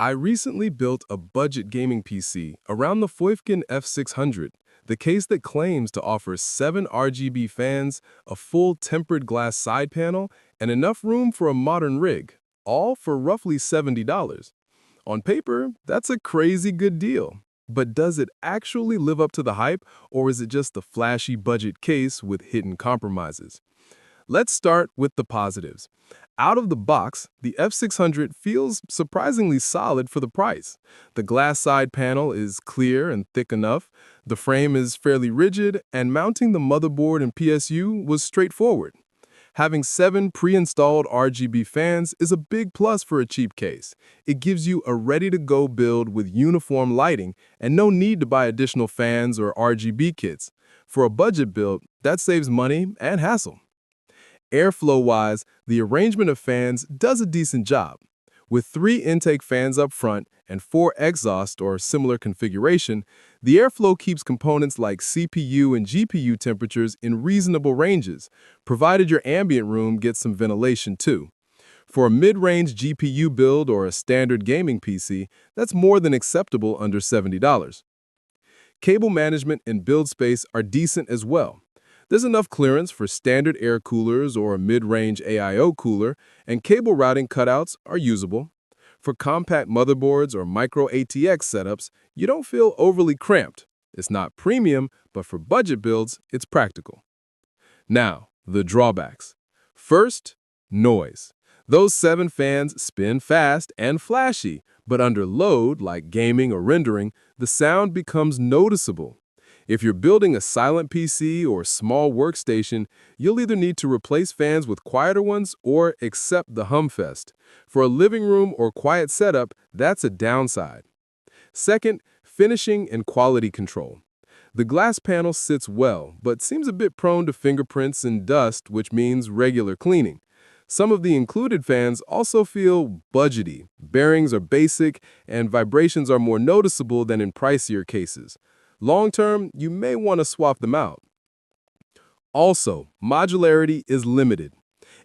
I recently built a budget gaming PC around the Foifkin F600, the case that claims to offer 7 RGB fans, a full tempered glass side panel, and enough room for a modern rig, all for roughly $70. On paper, that's a crazy good deal. But does it actually live up to the hype, or is it just a flashy budget case with hidden compromises? Let's start with the positives. Out of the box, the F600 feels surprisingly solid for the price. The glass side panel is clear and thick enough, the frame is fairly rigid, and mounting the motherboard and PSU was straightforward. Having 7 pre-installed RGB fans is a big plus for a cheap case. It gives you a ready-to-go build with uniform lighting and no need to buy additional fans or RGB kits. For a budget build, that saves money and hassle. Airflow-wise, the arrangement of fans does a decent job. With 3 intake fans up front and 4 exhaust or similar configuration, the airflow keeps components like CPU and GPU temperatures in reasonable ranges, provided your ambient room gets some ventilation too. For a mid-range GPU build or a standard gaming PC, that's more than acceptable under $70. Cable management and build space are decent as well. There's enough clearance for standard air coolers or a mid-range AIO cooler, and cable routing cutouts are usable. For compact motherboards or micro ATX setups, you don't feel overly cramped. It's not premium, but for budget builds, it's practical. Now, the drawbacks. First, noise. Those 7 fans spin fast and flashy, but under load, like gaming or rendering, the sound becomes noticeable. If you're building a silent PC or small workstation, you'll either need to replace fans with quieter ones or accept the humfest. For a living room or quiet setup, that's a downside. Second, finishing and quality control. The glass panel sits well, but seems a bit prone to fingerprints and dust, which means regular cleaning. Some of the included fans also feel budgety. Bearings are basic, and vibrations are more noticeable than in pricier cases. Long-term, you may want to swap them out. Also, modularity is limited.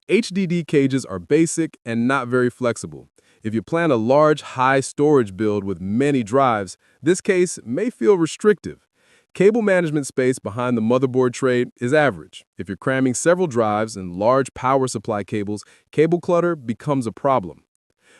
HDD cages are basic and not very flexible. If you plan a large, high-storage build with many drives, this case may feel restrictive. Cable management space behind the motherboard tray is average. If you're cramming several drives and large power supply cables, cable clutter becomes a problem.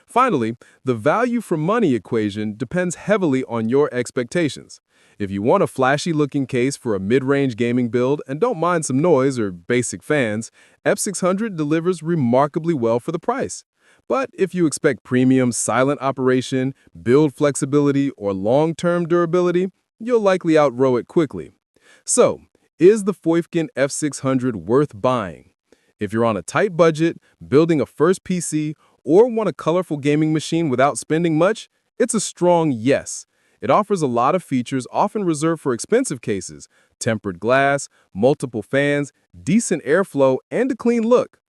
Finally, the value for money equation depends heavily on your expectations. If you want a flashy-looking case for a mid-range gaming build and don't mind some noise or basic fans, F600 delivers remarkably well for the price. But if you expect premium silent operation, build flexibility, or long-term durability, you'll likely outgrow it quickly. So, is the Foifkin F600 worth buying? If you're on a tight budget, building a first PC, or want a colorful gaming machine without spending much, it's a strong yes. It offers a lot of features often reserved for expensive cases: tempered glass, multiple fans, decent airflow, and a clean look.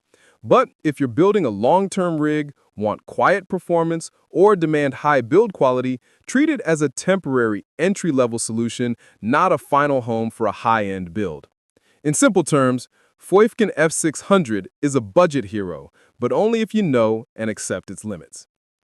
But if you're building a long-term rig, want quiet performance, or demand high build quality, treat it as a temporary entry-level solution, not a final home for a high-end build. In simple terms, Foifkin F600 is a budget hero, but only if you know and accept its limits.